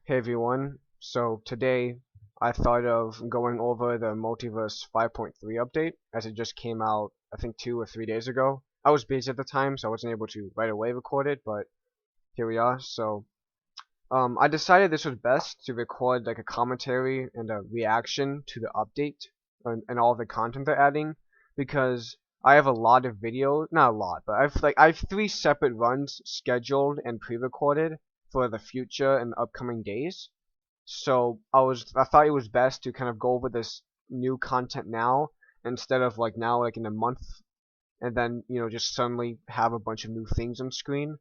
Hey everyone, so today I thought of going over the Multiverse 5.3 update as it just came out I think 2 or 3 days ago. I was busy at the time so I wasn't able to right away record it, but here we are. I decided this was best to record like a commentary and a reaction to the update and all the content they're adding because I have a lot of videos, not a lot, but I have 3 separate runs scheduled and pre-recorded for the future and upcoming days. So I thought it was best to kind of go over this new content now instead of like now like in a month and then just suddenly have a bunch of new things on screen.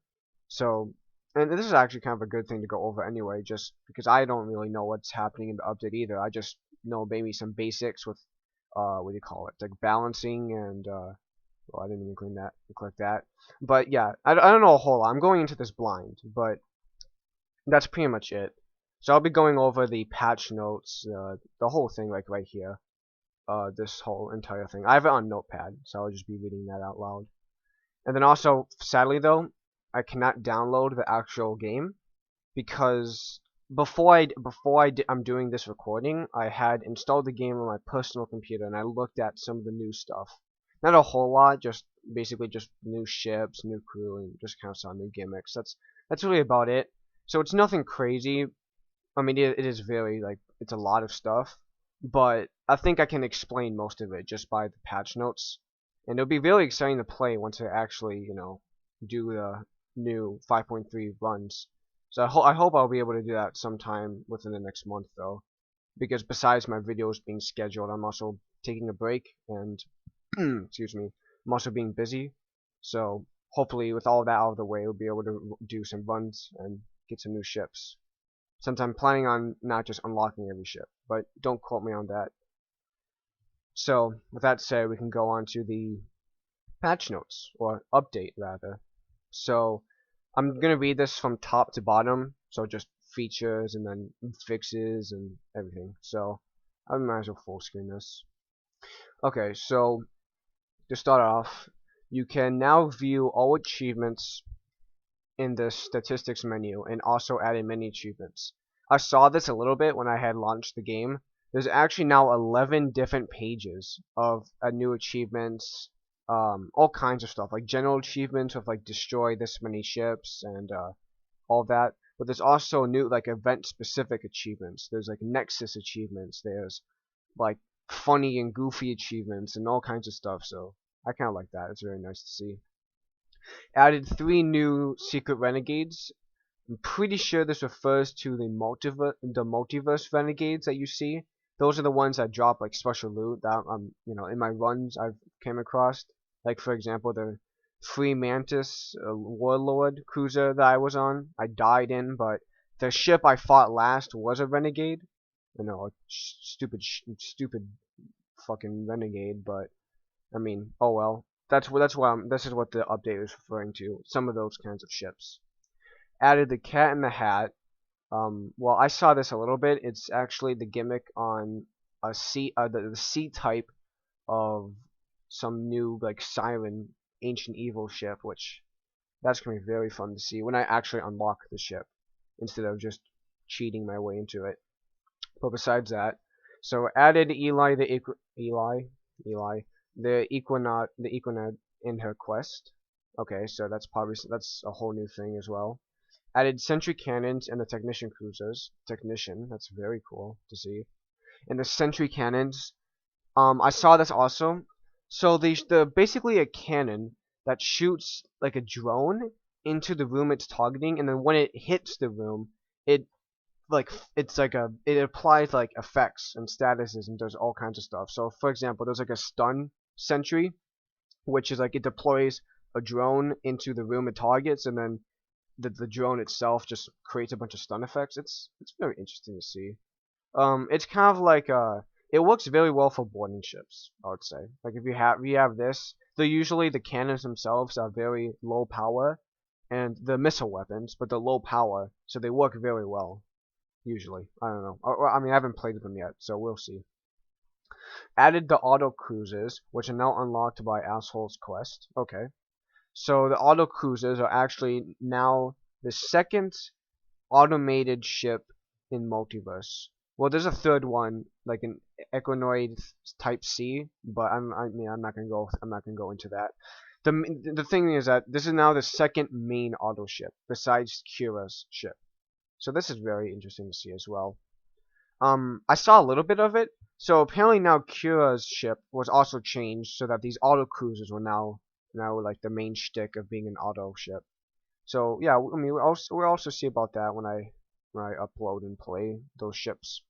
So and this is actually kind of a good thing to go over anyway, just because I don't really know what's happening in the update either. I just know maybe some basics with what do you call it, like balancing and well, I didn't even click that. But yeah, I don't know a whole lot. I'm going into this blind, but that's pretty much it. So I'll be going over the patch notes, the whole thing, like right here. This whole entire thing. I have it on Notepad, so I'll just be reading that out loud. And then also, sadly though, I cannot download the actual game because I'm doing this recording, I had installed the game on my personal computer and I looked at some of the new stuff. Not a whole lot, just basically just new ships, new crew, and just kind of saw new gimmicks. That's really about it. So it's nothing crazy. I mean, it is very like it's a lot of stuff, but I think I can explain most of it just by the patch notes, and it'll be really exciting to play once I actually do the new 5.3 runs. So I hope I'll be able to do that sometime within the next month though, because besides my videos being scheduled, I'm also taking a break and excuse me, I'm also being busy. So hopefully with all that out of the way, we'll be able to do some runs and get some new ships. Since I'm planning on not just unlocking every ship, but don't quote me on that. So, with that said, we can go on to the patch notes, or update rather. So, I'm gonna read this from top to bottom, so just features and then fixes and everything. So, I might as well full screen this. Okay, so to start off, you can now view all achievements in the statistics menu and also added many achievements. I saw this a little bit when I had launched the game. There's actually now 11 different pages of new achievements, all kinds of stuff, like general achievements of like destroy this many ships and all that. But there's also new like event specific achievements. There's like Nexus achievements. There's like funny and goofy achievements and all kinds of stuff. So I kind of like that. It's very nice to see. Added 3 new secret renegades. I'm pretty sure this refers to the multiverse renegades that you see. Those are the ones that drop like special loot that in my runs I've came across. Like for example the Free Mantis Warlord cruiser that I was on. I died in, but the ship I fought last was a renegade. You know, a stupid fucking renegade, but I mean, oh well. This is what the update is referring to. Some of those kinds of ships. Added the Cat in the Hat. Well, I saw this a little bit. It's actually the gimmick on a the C type of some new like Siren Ancient Evil ship, which that's gonna be very fun to see when I actually unlock the ship instead of just cheating my way into it. But besides that, so added Eli the Equinaut in her quest. Okay, so that's a whole new thing as well. Added sentry cannons and the technician cruisers. Technician, that's very cool to see. And the sentry cannons, I saw this also. So the basically a cannon that shoots like a drone into the room it's targeting, and then when it hits the room, it it applies like effects and statuses and does all kinds of stuff. So for example, there's like a stun sentry, which is like it deploys a drone into the room it targets, and then the drone itself just creates a bunch of stun effects. It's very interesting to see. It's kind of like it works very well for boarding ships, I would say. Like if you have this, the cannons themselves are very low power, and the missile weapons, but they're low power, so they work very well. Usually, I don't know. I mean, I haven't played with them yet, so we'll see. Added the auto cruisers, which are now unlocked by Asshole's Quest. Okay. So the auto cruisers are actually now the second automated ship in Multiverse. Well, there's a third one, like an Equinoid Type C, but I'm not gonna go into that. The thing is that this is now the second main auto ship besides Kira's ship, so this is very interesting to see as well. I saw a little bit of it. So apparently now Kira's ship was also changed so that these auto cruisers were now like the main shtick of being an auto ship. So yeah, I mean we'll also see about that when I upload and play those ships.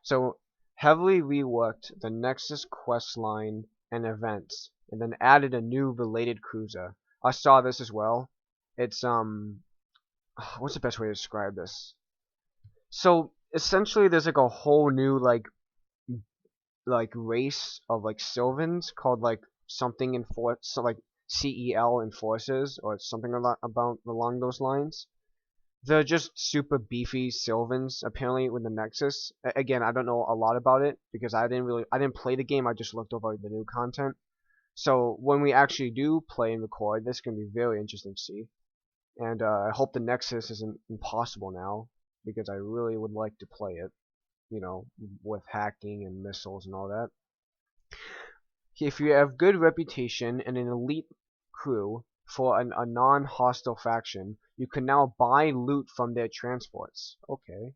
So heavily reworked the Nexus quest line and events, and then added a new related cruiser. I saw this as well. It's what's the best way to describe this? So essentially, there's like a whole new like race of like Sylvans called like something Enforce, so like CEL Enforcers or something about along those lines. They're just super beefy Sylvans apparently with the Nexus. Again, I don't know a lot about it because I didn't play the game. I just looked over the new content. So when we actually do play and record, this can be very interesting to see. And I hope the Nexus isn't impossible now because I really would like to play it, you know, with hacking and missiles and all that. If you have good reputation and an elite crew for a non-hostile faction, you can now buy loot from their transports. Okay.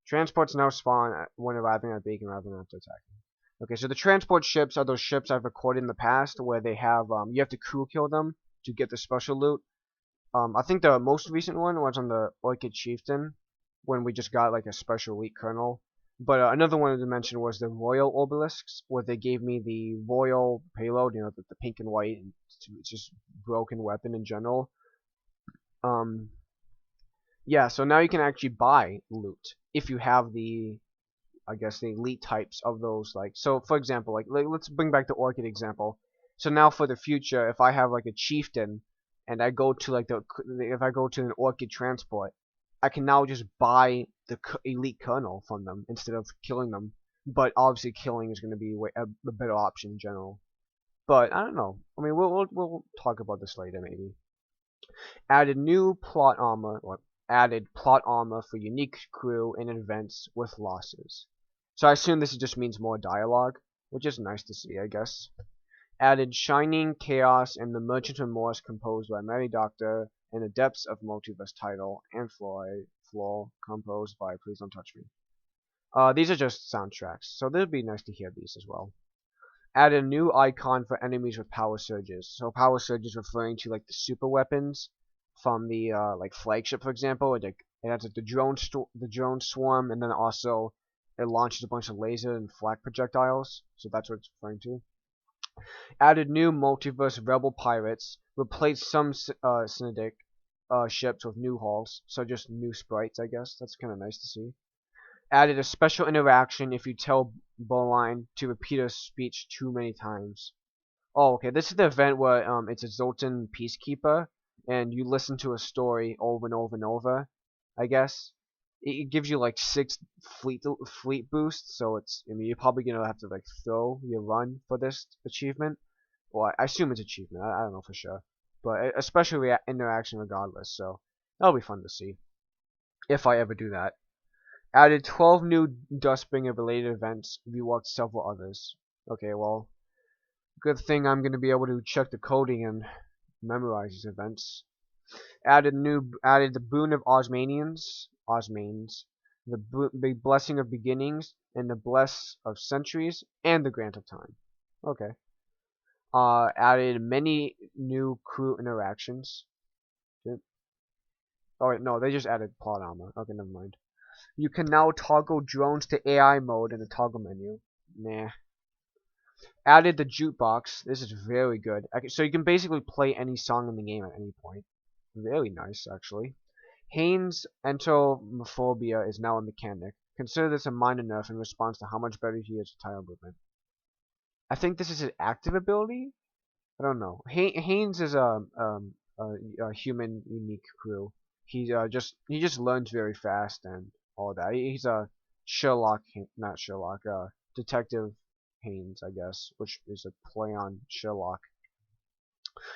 Transports now spawn when arriving at Beacon rather than after attacking. Okay, so the transport ships are those ships I've recorded in the past where they have, you have to crew kill them to get the special loot. I think the most recent one was on the Orchid Chieftain, when we just got like a special elite colonel. But another one to mention was the Royal Obelisks, where they gave me the Royal payload, you know, the pink and white, and it's just broken weapon in general. Yeah, so now you can actually buy loot if you have the, I guess, the elite types of those. Like, so for example, like let's bring back the Orchid example. So now for the future, if I have like a chieftain and I go to like if I go to an Orchid transport, I can now just buy the elite colonel from them instead of killing them. But obviously, killing is going to be a better option in general. But I don't know. I mean, we'll talk about this later maybe. Added new plot armor, or added plot armor for unique crew and events with losses. So I assume this just means more dialogue, which is nice to see, I guess. Added Shining Chaos and the Merchant Remorse composed by Mary Doctor and the Depths of Multiverse title and Floor composed by Please Don't Touch Me. These are just soundtracks, so it would be nice to hear these as well. Add a new icon for enemies with power surges. So power surges referring to like the super weapons from the like flagship, for example. It has like, the drone swarm, and then also it launches a bunch of laser and flak projectiles. So that's what it's referring to. Added new multiverse rebel pirates. Replaced some Synodic ships with new hulls. So just new sprites, I guess. That's kind of nice to see. Added a special interaction if you tell Bowline to repeat a speech too many times. Oh, okay. This is the event where it's a Zoltan peacekeeper, and you listen to a story over and over and over. I guess it gives you like 6 fleet boosts, so it's. I mean, you're probably gonna have to like throw your run for this achievement. Well, I assume it's achievement. I don't know for sure, but a special interaction regardless. So that'll be fun to see if I ever do that. Added 12 new Dustbringer related events, reworked several others. Okay, well, good thing I'm going to be able to check the coding and memorize these events. Added the Boon of Osmanes, the Blessing of Beginnings, and the Bless of Centuries, and the Grant of Time. Okay. Added many new crew interactions. Oh wait, no, they just added plot armor. Okay, never mind. You can now toggle drones to AI mode in the toggle menu. Nah. Added the jukebox. This is very good. So you can basically play any song in the game at any point. Very nice, actually. Haynes' entomophobia is now a mechanic. Consider this a minor nerf in response to how much better he is with tile movement. I think this is his active ability? I don't know. Haynes is a human unique crew. He just learns very fast and all that. He's a not Sherlock, Detective Haynes, I guess, which is a play on Sherlock.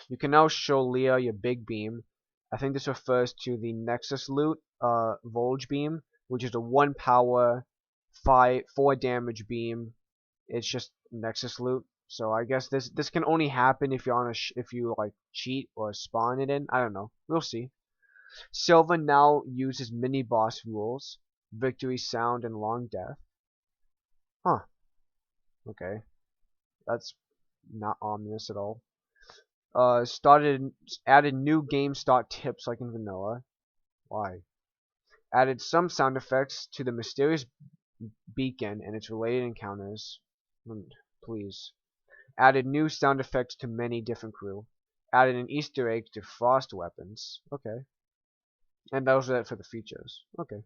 You can now show Leah your big beam. I think this refers to the Nexus loot, Volge beam, which is a 1 power, 4 damage beam. It's just Nexus loot. So I guess this can only happen if you're on if you like cheat or spawn it in. I don't know. We'll see. Silva now uses mini boss rules, victory sound and long death. Huh. Okay. That's not ominous at all. Added new game start tips like in vanilla. Why? Added some sound effects to the mysterious beacon and its related encounters. Please. Added new sound effects to many different crew. Added an Easter egg to frost weapons. Okay. And that was it for the features. Okay.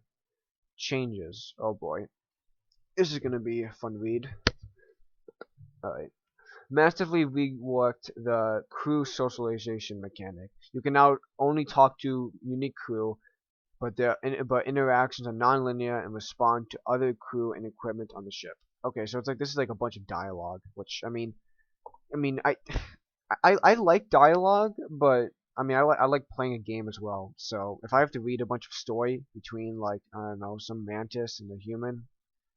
Changes. Oh boy. This is gonna be a fun read. Alright. Massively reworked the crew socialization mechanic. You can now only talk to unique crew, but interactions are non-linear and respond to other crew and equipment on the ship. Okay, so it's like this is like a bunch of dialogue, which I mean, I like dialogue, but I mean I like playing a game as well. So if I have to read a bunch of story between like I don't know some mantis and a human,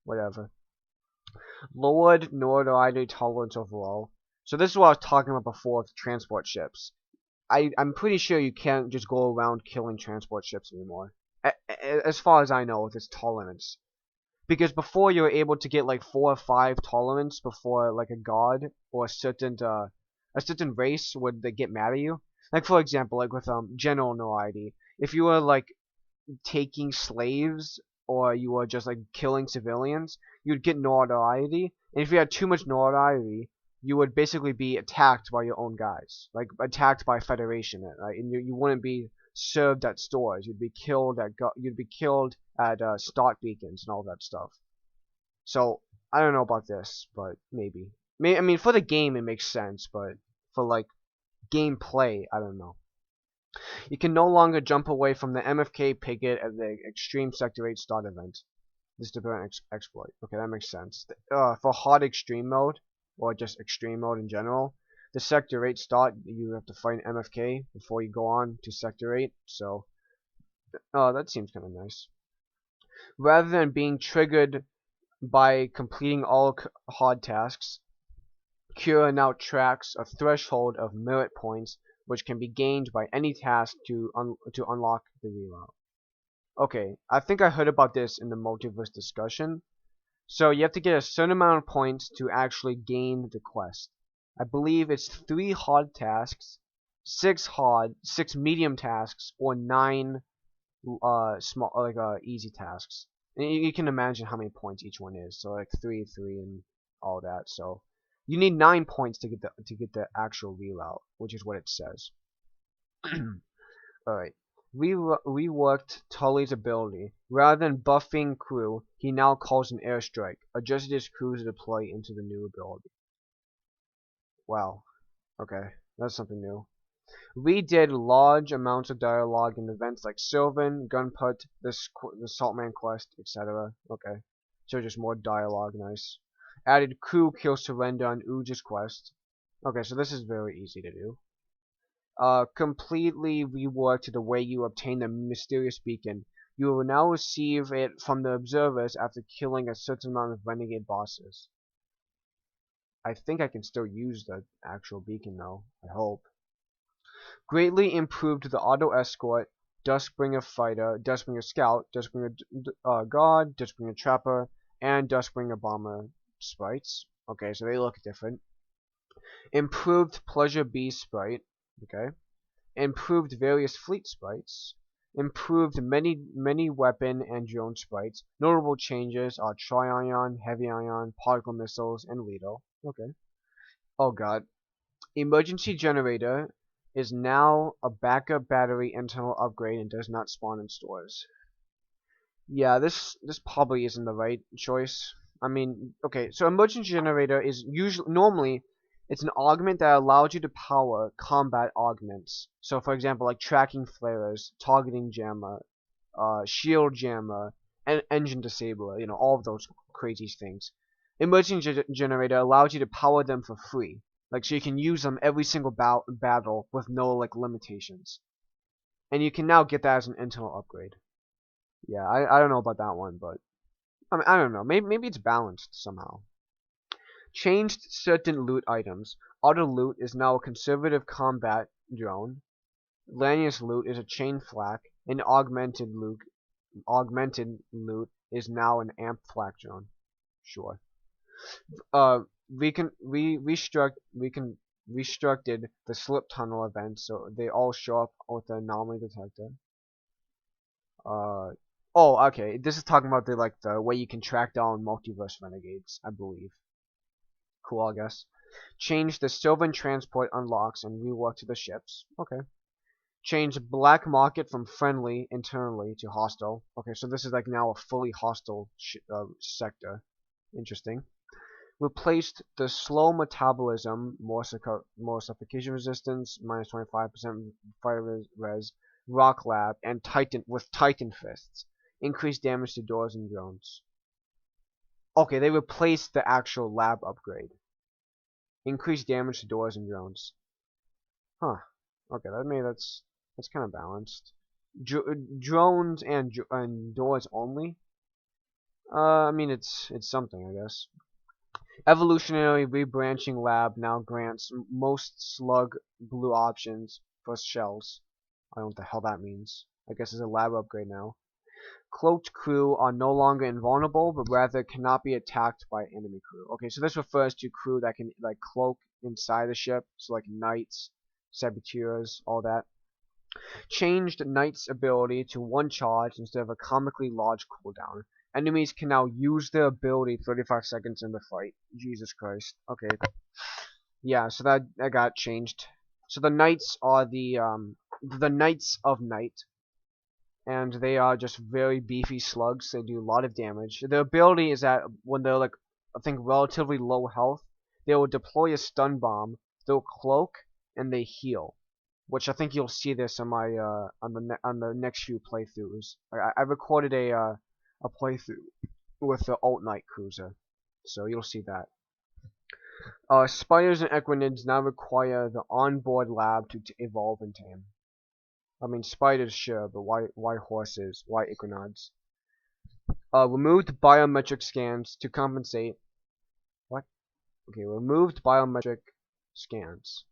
whatever. Lowered notoriety tolerance overall. So this is what I was talking about before with transport ships. I'm pretty sure you can't just go around killing transport ships anymore. As far as I know with its tolerance. Because before you were able to get like 4 or 5 tolerance before like a god or a certain race would they get mad at you. Like for example, like with general notoriety. If you were like taking slaves or you were just like killing civilians, you'd get notoriety. And if you had too much notoriety, you would basically be attacked by your own guys, like attacked by Federation, right? And you wouldn't be served at stores. You'd be killed at stock beacons and all that stuff. So I don't know about this, but maybe. I mean, for the game it makes sense, but for like gameplay, I don't know. You can no longer jump away from the MFK picket at the Extreme Sector 8 start event. This is an exploit. Okay, that makes sense. For hard extreme mode, or just extreme mode in general, the Sector 8 start, you have to fight an MFK before you go on to Sector 8, so that seems kind of nice. Rather than being triggered by completing all hard tasks, Cura now tracks a threshold of merit points which can be gained by any task to unlock the reroute. Okay, I think I heard about this in the multiverse discussion. So you have to get a certain amount of points to actually gain the quest. I believe it's 3 hard tasks, 6 medium tasks, or 9 easy tasks. And you can imagine how many points each one is. So like 3, and all that. So you need 9 points to get the actual reroute, which is what it says. Alright. Reworked Tully's ability. Rather than buffing crew, he now calls an airstrike, adjusted his crew to deploy into the new ability. Wow. Okay, that's something new. Redid large amounts of dialogue in events like Sylvan, Gunput, the Saltman quest, etc. Okay, so just more dialogue, nice. Added crew kill surrender on Uja's quest. Okay, so this is very easy to do. Completely reworked the way you obtain the mysterious beacon. You will now receive it from the observers after killing a certain amount of renegade bosses. I think I can still use the actual beacon though, I hope. Greatly improved the auto escort, Duskbringer fighter, Duskbringer scout, Duskbringer guard, Duskbringer trapper, and Duskbringer bomber sprites. Okay, so they look different. Improved pleasure beast sprite. Okay. Improved various fleet sprites. Improved many weapon and drone sprites. Notable changes are Tri-Ion, Heavy Ion, Particle Missiles, and Lido. Okay. Oh god. Emergency Generator is now a backup battery internal upgrade and does not spawn in stores. Yeah, this probably isn't the right choice. I mean, okay, so Emergency Generator is normally it's an augment that allows you to power combat augments. So for example, like tracking flarers, targeting jammer, shield jammer, and engine disabler, you know, all of those crazy things. Emergency Generator allows you to power them for free. Like, so you can use them every single battle with no, like, limitations. And you can now get that as an internal upgrade. Yeah, I don't know about that one, but I mean, I don't know. Maybe it's balanced somehow. Changed certain loot items. Auto loot is now a conservative combat drone. Lanius loot is a chain flak. And augmented loot is now an amp flak drone. Sure. We can restructured the slip tunnel events so they all show up with the anomaly detector. Uh, oh, okay. This is talking about the way you can track down multiverse renegades, I believe. Cool, I guess. Change the Sylvan transport unlocks and rework to the ships. Okay. Change black market from friendly internally to hostile. Okay, so this is like now a fully hostile sector. Interesting. Replaced the slow metabolism, more suffocation resistance, minus 25% fire res, rock lab, and Titan fists. Increased damage to doors and drones. Okay, they replaced the actual lab upgrade. Increased damage to doors and drones. Huh. Okay, that's kind of balanced. Drones and doors only. I mean it's something, I guess. Evolutionary Rebranching Lab now grants most slug blue options for shells. I don't know what the hell that means. I guess it's a lab upgrade now. Cloaked crew are no longer invulnerable, but rather cannot be attacked by enemy crew. Okay, so this refers to crew that can like cloak inside the ship, so like knights, saboteurs, all that. Changed Knight's ability to one charge instead of a comically large cooldown. Enemies can now use their ability 35 seconds in the fight. Jesus Christ. Okay. Yeah, so that got changed. So the Knights are the Knights of Night, and they are just very beefy slugs. They do a lot of damage. Their ability is that when they're like I think relatively low health, they will deploy a stun bomb, they'll cloak, and they heal. Which I think you'll see this on my on the next few playthroughs. I recorded a playthrough with the Alt Knight Cruiser, so you'll see that. Spiders and Equinids now require the onboard lab to evolve and tame. I mean spiders sure, but why horses? Why Equinods? Removed biometric scans to compensate. What? Okay, removed biometric scans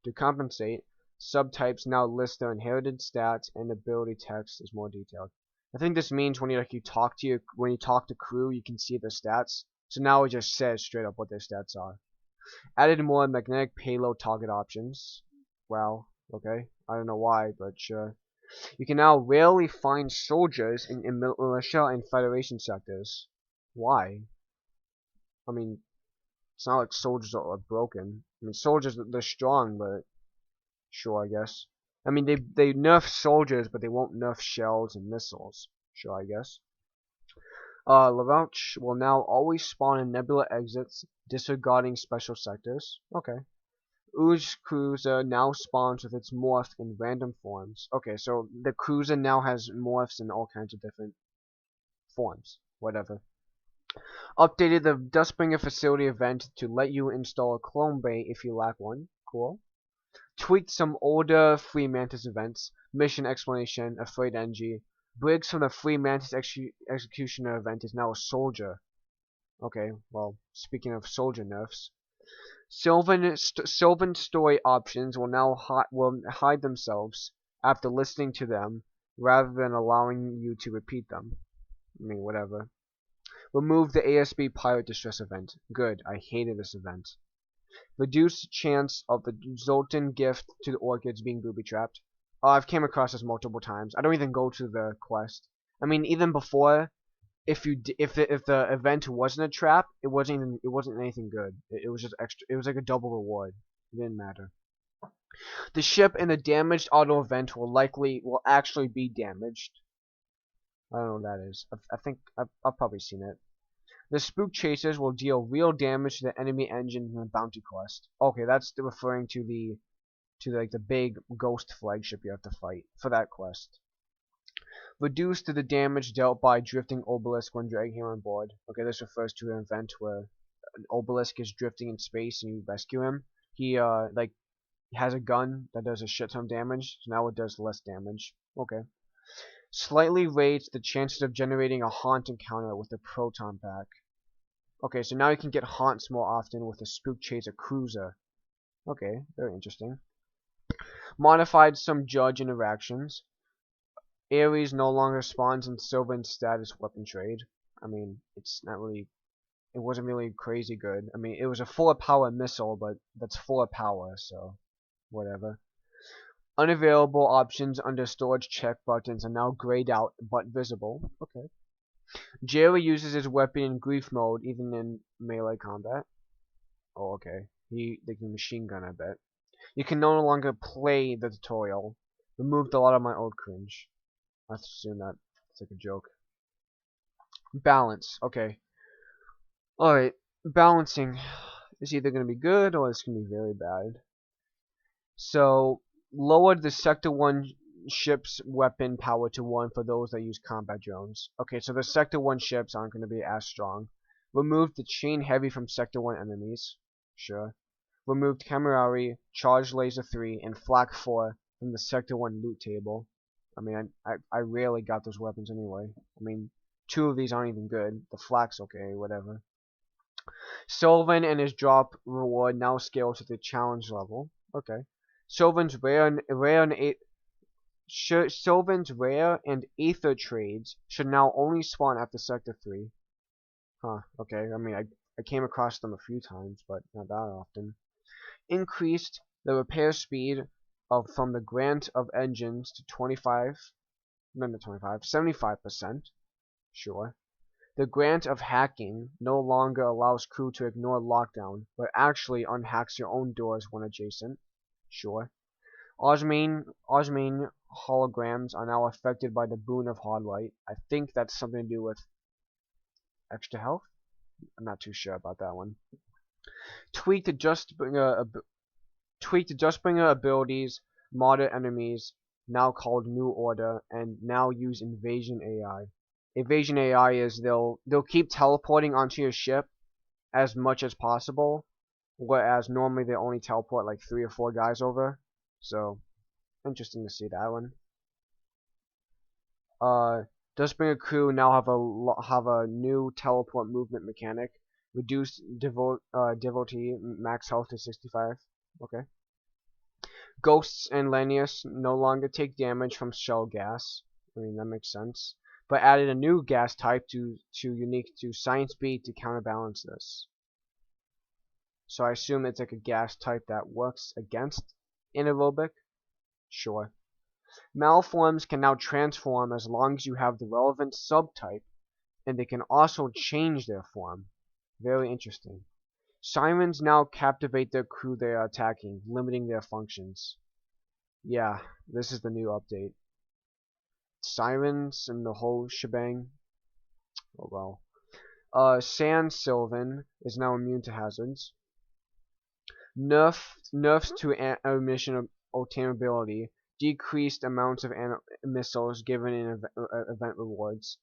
to compensate. Subtypes now list their inherited stats and ability text is more detailed. I think this means when you talk to crew, you can see their stats. So now it just says straight up what their stats are. Added more magnetic payload target options. Wow. Okay. I don't know why, but sure. You can now rarely find soldiers in militia and Federation sectors. Why? I mean, it's not like soldiers are broken. I mean, soldiers they're strong, but sure, I guess. I mean, they nerf soldiers, but they won't nerf shells and missiles. Sure, I guess. Larouche will now always spawn in nebula exits, disregarding special sectors. Okay. Ooze Cruiser now spawns with its morph in random forms. Okay, so the Cruiser now has morphs in all kinds of different forms. Whatever. Updated the Dustbringer facility event to let you install a clone bay if you lack one. Cool. Tweaked some older Free Mantis events. Mission Explanation, Afraid Engie. Briggs from the Free Mantis Executioner event is now a soldier. Okay, well, speaking of soldier nerfs. Sylvan story options will now hide themselves after listening to them, rather than allowing you to repeat them. I mean, whatever. Remove the ASB Pirate Distress event. Good, I hated this event. Reduced chance of the Zoltan gift to the orchids being booby-trapped. I've came across this multiple times. I don't even go to the quest. I mean, even before, if the event wasn't a trap, it wasn't anything good. It was just extra. It was like a double reward. It didn't matter. The ship in the damaged auto event will actually be damaged. I don't know what that is. I think I've probably seen it. The spook chasers will deal real damage to the enemy engine in the bounty quest. Okay, that's referring to like the big ghost flagship you have to fight for that quest. Reduced to the damage dealt by drifting obelisk when dragging him on board. Okay, this refers to an event where an obelisk is drifting in space and you rescue him. He like has a gun that does a shit ton of damage, so now it does less damage. Okay. Slightly raised the chances of generating a haunt encounter with the proton pack. Okay, so now you can get haunts more often with the Spook Chaser Cruiser. Okay, very interesting. Modified some judge interactions. Ares no longer spawns in Sylvan status weapon trade. I mean, it's not really, it wasn't really crazy good. I mean, it was a full of power missile, but that's full of power, so whatever. Unavailable options under storage check buttons are now grayed out but visible. Okay. Jerry uses his weapon in grief mode even in melee combat. Oh, okay. They can machine gun, I bet. You can no longer play the tutorial. Removed a lot of my old cringe. I assume that it's like a joke. Balance. Okay. Alright. Balancing is either going to be good or it's going to be very bad. So, lowered the Sector 1 ship's weapon power to 1 for those that use combat drones. Okay, so the Sector 1 ships aren't going to be as strong. Removed the chain heavy from Sector 1 enemies. Sure. Removed Camerari, Charge Laser 3, and Flak 4 from the Sector 1 loot table. I mean, I rarely got those weapons anyway. I mean, 2 of these aren't even good. The Flak's okay, whatever. Sylvan and his drop reward now scale to the challenge level. Okay. Sylvan's rare and Aether trades should now only spawn after Sector 3. Huh, okay. I mean, I came across them a few times, but not that often. Increased the repair speed from the grant of engines to 75%. Sure. The grant of hacking no longer allows crew to ignore lockdown, but actually unhacks your own doors when adjacent. Sure. Osmane holograms are now affected by the boon of Hardlight. I think that's something to do with extra health? I'm not too sure about that one. Tweak the Justbringer abilities, modded enemies, now called New Order, and now use Invasion AI. Invasion AI is they'll keep teleporting onto your ship as much as possible, whereas normally they only teleport like 3 or 4 guys over. So, interesting to see that one. Dustbringer crew now have a new teleport movement mechanic. Reduced devotee max health to 65. Okay. Ghosts and Lanius no longer take damage from shell gas. I mean, that makes sense. But added a new gas type unique to Science Beat to counterbalance this. So I assume it's like a gas type that works against anaerobic. Sure. Malforms can now transform as long as you have the relevant subtype, and they can also change their form. Very interesting. Sirens now captivate their crew they are attacking, limiting their functions. Yeah, this is the new update. Sirens and the whole shebang. Oh well. Sand Sylvan is now immune to hazards. Nerfs to ammunition obtainability. Decreased amounts of missiles given in event rewards.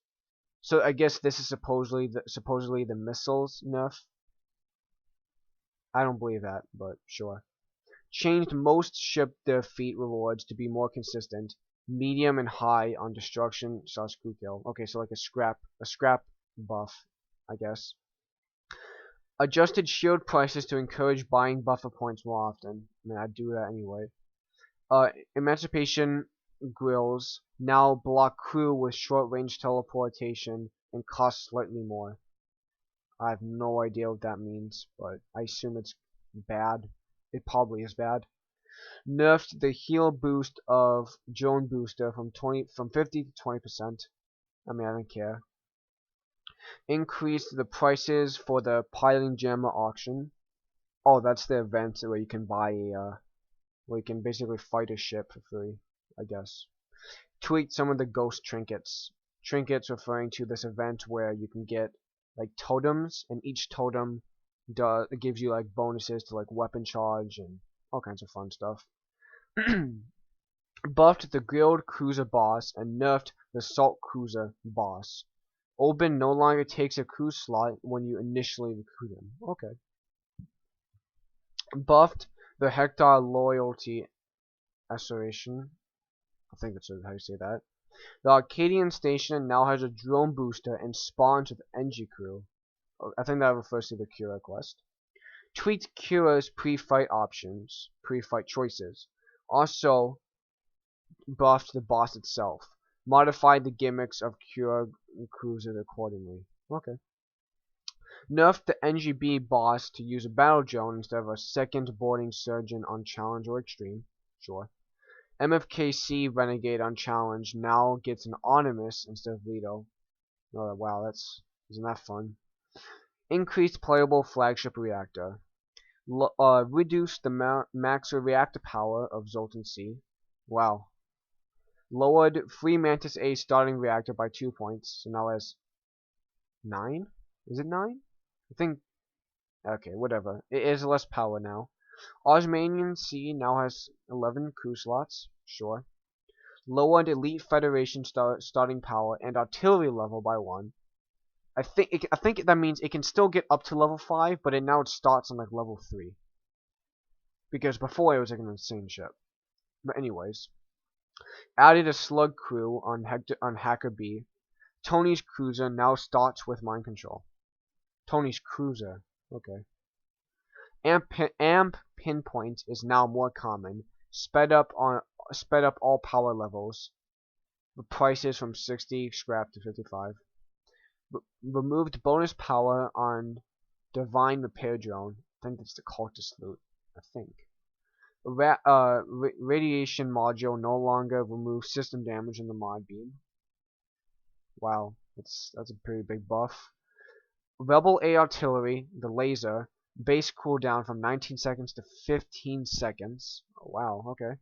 So I guess this is supposedly the missiles nerf. I don't believe that, but sure. Changed most ship defeat rewards to be more consistent, medium and high on destruction / crew kill. Okay, so like a scrap buff, I guess. Adjusted shield prices to encourage buying buffer points more often. I mean, I'd do that anyway. Emancipation grills now block crew with short-range teleportation and cost slightly more. I have no idea what that means, but I assume it's bad. It probably is bad. Nerfed the heal boost of drone booster from 50 to 20%. I mean, I don't care. Increased the prices for the piling jammer auction. Oh, that's the event where you can buy where you can basically fight a ship for free, I guess. Tweaked some of the ghost trinkets. Trinkets referring to this event where you can get like totems, and each totem gives you like bonuses to like weapon charge and all kinds of fun stuff. Buffed the grilled cruiser boss and nerfed the salt cruiser boss. Oben no longer takes a crew slot when you initially recruit him. Okay. Buffed the Hector loyalty assertion. I think that's how you say that. The Arcadian station now has a drone booster and spawns with NG crew. I think that refers to the Kira quest. Tweaked Kira's pre-fight options, pre-fight choices. Also buffed the boss itself. Modified the gimmicks of Kira cruisers accordingly. Okay. Nerfed the NGB boss to use a battle drone instead of a second boarding surgeon on challenge or extreme. Sure. MFKC Renegade on challenge now gets an Onimus instead of Leto. Oh wow, isn't that fun? Increased playable flagship reactor. Reduced the max reactor power of Zoltan C. Wow. Lowered Free Mantis A starting reactor by 2 points, so now has 9? Is it 9? I think, okay, whatever. It is less power now. Osmanian C now has 11 crew slots, sure. Lowered Elite Federation starting power and artillery level by 1. I think that means it can still get up to level 5, but now it starts on like level 3. Because before it was like an insane ship. But anyways, added a slug crew on Hacker B. Tony's cruiser now starts with mind control. Tony's cruiser, okay. Amp pinpoint is now more common. Sped up all power levels. The prices from 60 scrap to 55. Removed bonus power on Divine Repair Drone. I think that's the cultist loot. I think. Radiation module no longer removes system damage in the mod beam. Wow, that's a pretty big buff. Rebel A artillery, the laser, base cooldown from 19 seconds to 15 seconds. Oh, wow, okay.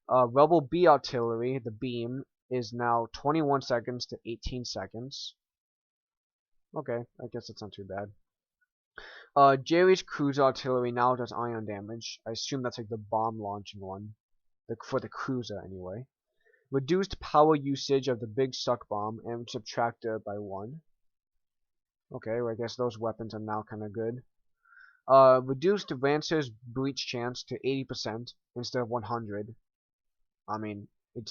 Rebel B artillery, the beam, is now 21 seconds to 18 seconds. Okay, I guess that's not too bad. Jerry's cruiser artillery now does ion damage. I assume that's like the bomb launching one. For the cruiser anyway. Reduced power usage of the big suck bomb and subtractor by 1. Okay, well, I guess those weapons are now kinda good. Reduced Rancer's breach chance to 80% instead of 100. I mean, it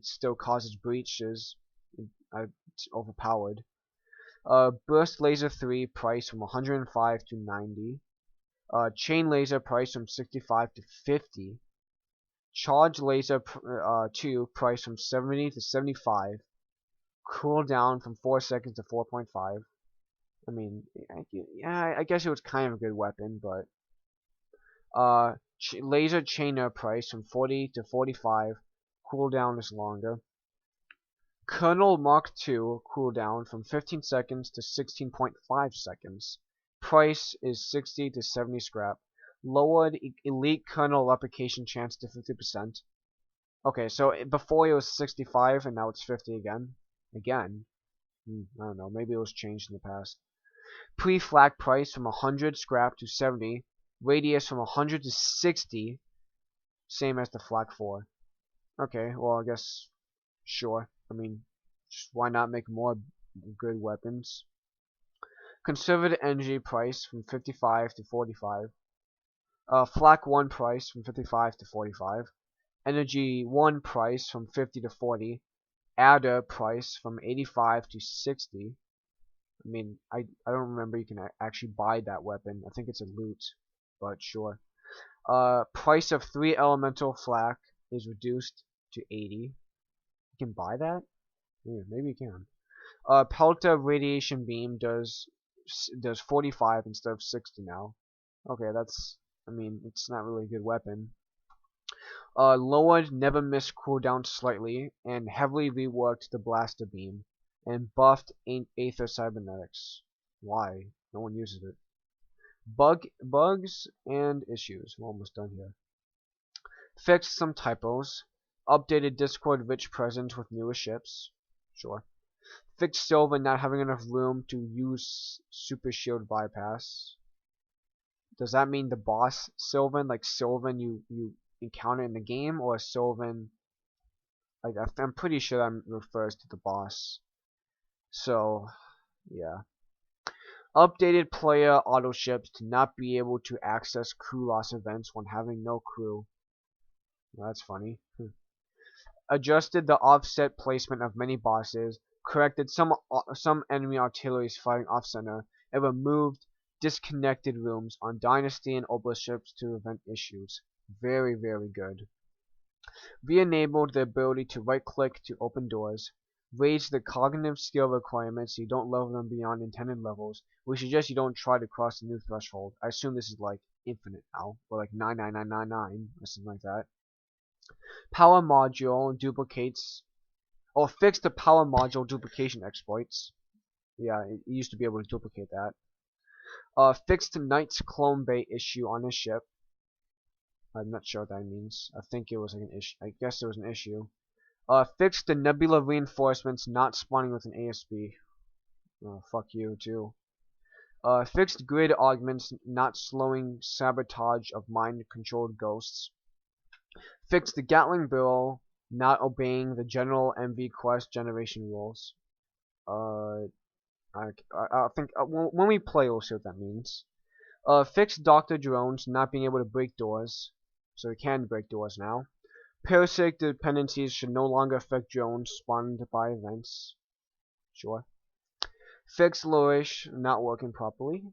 still causes breaches. It's overpowered. Burst Laser 3 price from 105 to 90. Chain Laser price from 65 to 50. Charge Laser 2 price from 70 to 75. Cooldown from 4 seconds to 4.5. I mean, yeah, I guess it was kind of a good weapon, but Laser Chainer price from 40 to 45. Cooldown is longer. Colonel Mark II cooldown from 15 seconds to 16.5 seconds. Price is 60 to 70 scrap. Lowered Elite Colonel replication chance to 50%. Okay, so before it was 65 and now it's 50 again. Again? I don't know, maybe it was changed in the past. Pre-flak price from 100 scrap to 70. Radius from 100 to 60. Same as the flak 4. Okay, well I guess, sure. I mean, just why not make more good weapons? Conservative energy price from 55 to 45. Flak 1 price from 55 to 45. Energy 1 price from 50 to 40. Adder price from 85 to 60. I mean, I don't remember you can actually buy that weapon. I think it's a loot, but sure. Price of 3 elemental flak is reduced to 80. You can buy that? Yeah, maybe you can. Pelta radiation beam does 45 instead of 60 now. Okay, I mean, it's not really a good weapon. Lowered never miss cooldown slightly and heavily reworked the blaster beam and buffed Aether cybernetics. Why? No one uses it. Bugs and issues. We're almost done here. Fixed some typos. Updated Discord rich presence with newer ships. Sure. Fixed Sylvan not having enough room to use Super Shield bypass. Does that mean the boss Sylvan, like Sylvan you encounter in the game, or Sylvan? Like I'm pretty sure that refers to the boss. So, yeah. Updated player auto ships to not be able to access crew loss events when having no crew. Well, that's funny. adjusted the offset placement of many bosses, corrected some enemy artilleries firing off-center, and removed disconnected rooms on Dynasty and Obelisk ships to prevent issues. Very, very good. Re-enabled the ability to right-click to open doors. Raised the cognitive skill requirements so you don't level them beyond intended levels. We suggest you don't try to cross the new threshold. I assume this is like infinite now, or like 99999 or something like that. Power module duplicates, or fixed the power module duplication exploits. Yeah, it used to be able to duplicate that. Fixed Knight's clone bay issue on his ship. I'm not sure what that means. I think it was like an issue. I guess it was an issue. Fixed the nebula reinforcements not spawning with an ASB. Oh, fuck you too. Fixed grid augments not slowing sabotage of mind-controlled ghosts. Fixed the Gatling barrel not obeying the general MV quest generation rules. I think when we play, we'll see what that means. Fixed Dr. drones not being able to break doors, so they can break doors now. Parasitic dependencies should no longer affect drones spawned by events. Sure. Fixed Lourish not working properly.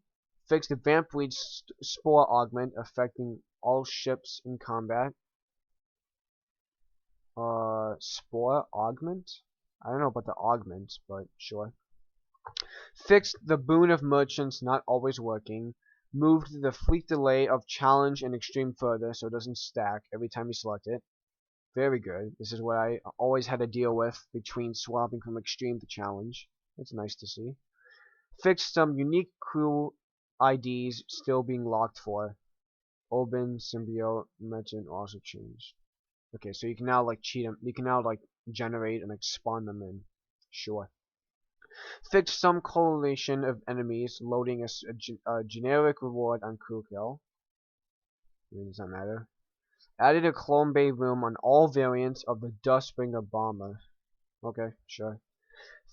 Fixed the Vampweed spore augment affecting all ships in combat. Spore augment? I don't know about the augment, but sure. Fixed the boon of merchants not always working. Moved the fleet delay of challenge and extreme further so it doesn't stack every time you select it. Very good. This is what I always had to deal with between swapping from extreme to challenge. It's nice to see. Fixed some unique crew IDs still being locked for. Oben, Symbiote, Merchant also changed. Okay, so you can now like cheat them. You can now like generate and like spawn them in. Sure. Fixed some correlation of enemies loading a generic reward on crew kill. Does that matter? Added a clone bay room on all variants of the Dustbringer bomber. Okay, sure.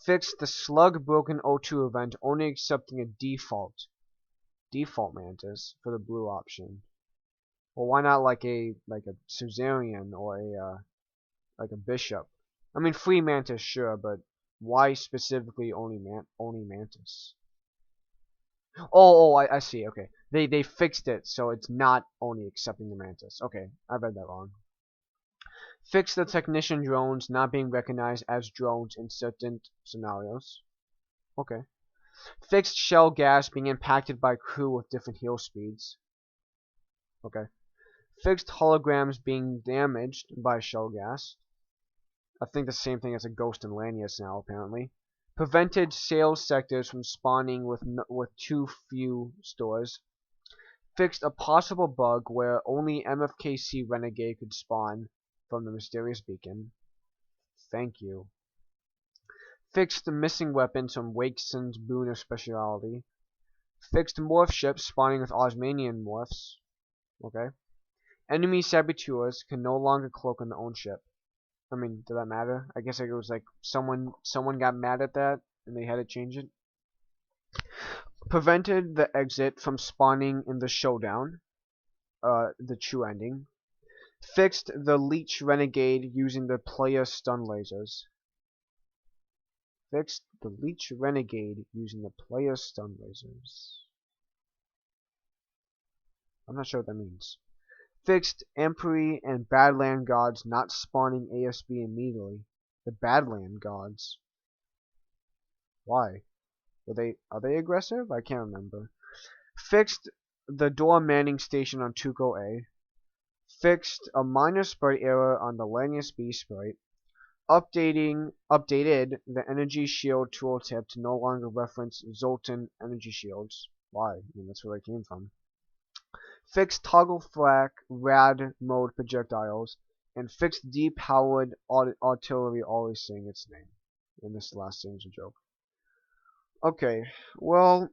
Fixed the slug broken O2 event only accepting a default mantis for the blue option. Well, why not like a Suzerain or a like a bishop? I mean, free mantis, sure, but why specifically only mantis? Oh, I see. Okay, they fixed it so it's not only accepting the mantis. Okay, I read that wrong. Fixed the technician drones not being recognized as drones in certain scenarios. Okay. Fixed shell gas being impacted by crew with different heal speeds. Okay. Fixed holograms being damaged by shell gas. I think the same thing as a ghost in Lanius now, apparently. Prevented sales sectors from spawning with too few stores. Fixed a possible bug where only MFKC Renegade could spawn from the mysterious beacon. Thank you. Fixed the missing weapons from Wakeson's boon of speciality. Fixed morph ships spawning with Osmanian morphs. Okay. Enemy saboteurs can no longer cloak on their own ship. I mean, did that matter? I guess it was like someone got mad at that and they had to change it. Prevented the exit from spawning in the showdown. The true ending. Fixed the leech renegade using the player stun lasers. Fixed the leech renegade using the player stun lasers. I'm not sure what that means. Fixed Empery and Badland gods not spawning ASB immediately. The Badland gods. Why? Are they aggressive? I can't remember. Fixed the door manning station on Tuco A. Fixed a minor sprite error on the Lanius B sprite. Updated the energy shield tooltip to no longer reference Zoltan energy shields. Why? I mean, that's where they came from. Fixed toggle flak rad mode projectiles, and fixed depowered artillery always saying its name. And this last thing's a joke. Okay, well,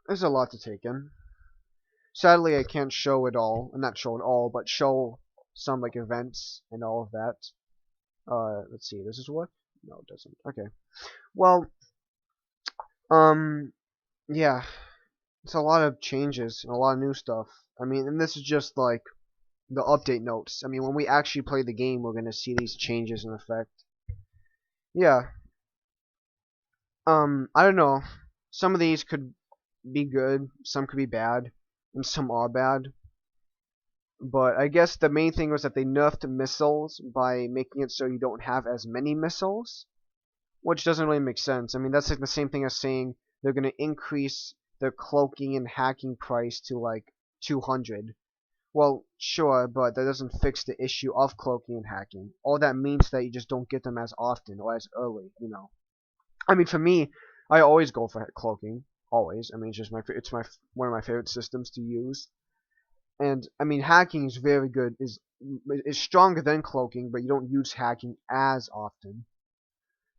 there's a lot to take in. Sadly, I can't show it all. Not show it all, but show some like events and all of that. Let's see, does this work? No, it doesn't. Okay. Well, yeah. It's a lot of changes and a lot of new stuff. I mean, and this is just like the update notes. I mean, when we actually play the game, we're gonna see these changes in effect. Yeah. I don't know. Some of these could be good, some could be bad, and some are bad. But I guess the main thing was that they nerfed missiles by making it so you don't have as many missiles, which doesn't really make sense. I mean, that's like the same thing as saying they're going to increase their cloaking and hacking price to like 200. Well, sure, but that doesn't fix the issue of cloaking and hacking. All that means that you just don't get them as often or as early, you know. I mean, for me, I always go for cloaking. Always. I mean, it's just one of my favorite systems to use. And I mean, hacking is very good. Is stronger than cloaking, but you don't use hacking as often.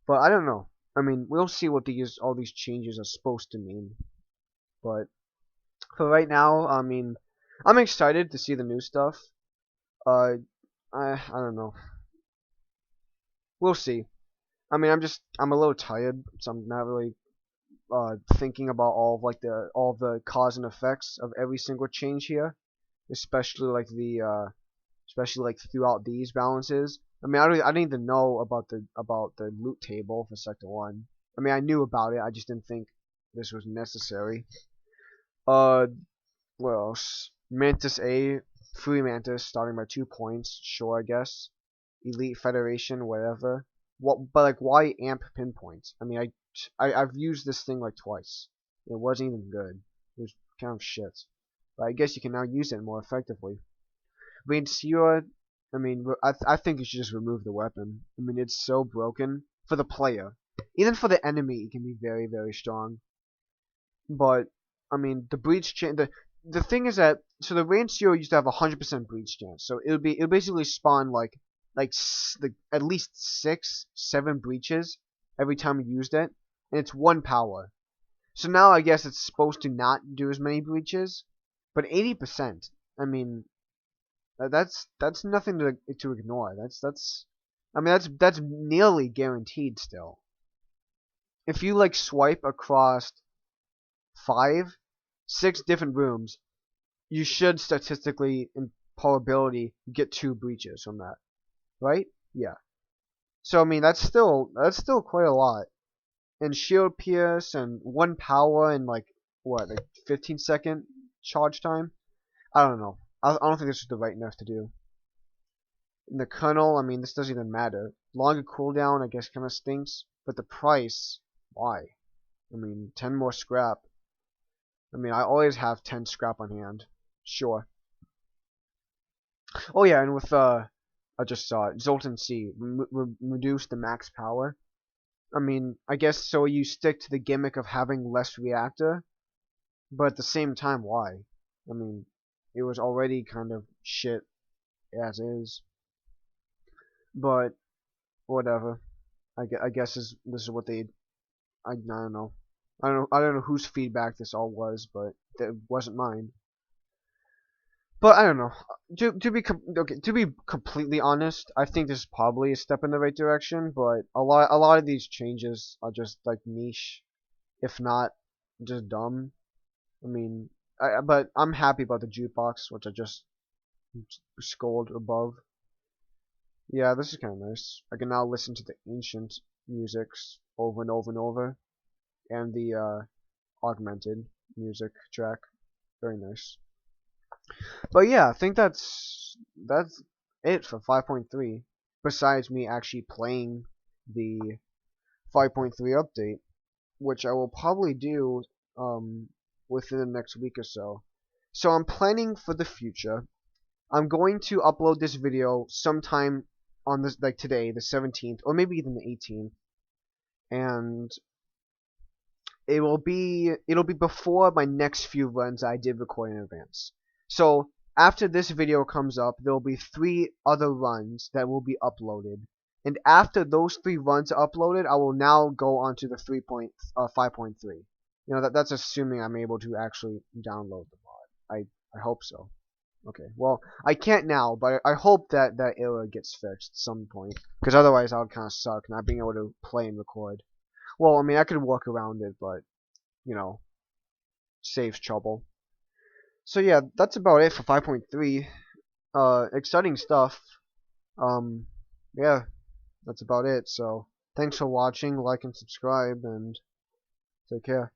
But I don't know. I mean, we'll see what all these changes are supposed to mean. But for right now, I mean, I'm excited to see the new stuff. Uh, I don't know. We'll see. I mean, I'm a little tired, so I'm not really thinking about all the cause and effects of every single change here, especially like throughout these balances. I mean, I didn't even know about the loot table for Sector 1. I mean, I knew about it. I just didn't think this was necessary. What else? Mantis A, Free Mantis, starting by 2 points. Sure, I guess. Elite Federation, whatever. But like, why amp pinpoints? I mean, I've used this thing like twice. It wasn't even good. It was kind of shit. But I guess you can now use it more effectively. Rainsura, I mean, I think you should just remove the weapon. I mean, it's so broken for the player. Even for the enemy, it can be very, very strong. But I mean, the breach chance. The thing is that so the Rainsura used to have 100% breach chance. So it'll basically spawn like at least 6, 7 breaches every time you used it, and it's 1 power. So now I guess it's supposed to not do as many breaches, but 80%. I mean, that's nothing to ignore. I mean that's nearly guaranteed still. If you like swipe across 5, 6 different rooms, you should statistically in probability get 2 breaches from that, right? Yeah. So I mean that's still quite a lot. And shield pierce and 1 power and like 15-second charge time. I don't know. I don't think this is the right enough to do. In the kernel, I mean, this doesn't even matter. Longer cooldown, I guess, kind of stinks. But the price, why? I mean, 10 more scrap. I mean, I always have 10 scrap on hand. Sure. Oh yeah, and with, I just saw it. Zoltan C. Reduce the max power. I mean, I guess so you stick to the gimmick of having less reactor. But at the same time, why? I mean, it was already kind of shit as is. But whatever. I guess this is what they. I don't know. I don't know whose feedback this all was, but it wasn't mine. But I don't know. To be completely honest, I think this is probably a step in the right direction. But a lot of these changes are just like niche, if not just dumb. I mean, but I'm happy about the jukebox, which I just scrolled above. Yeah, this is kind of nice. I can now listen to the ancient musics over and over and over, and the augmented music track. Very nice. But yeah, I think that's it for 5.3. Besides me actually playing the 5.3 update, which I will probably do within the next week or so. So I'm planning for the future. I'm going to upload this video sometime on this like today, the 17th, or maybe even the 18th, and it'll be before my next few runs I did record in advance. So after this video comes up, there will be 3 other runs that will be uploaded, and after those 3 runs are uploaded, I will now go on to the 5.3. You know, that's assuming I'm able to actually download the mod. I hope so. Okay, well, I can't now, but I hope that error gets fixed at some point, because otherwise I would kind of suck not being able to play and record. Well, I mean, I could work around it, but, you know, saves trouble. So yeah, that's about it for 5.3. exciting stuff. Um, yeah, that's about it. So thanks for watching, like and subscribe, and take care.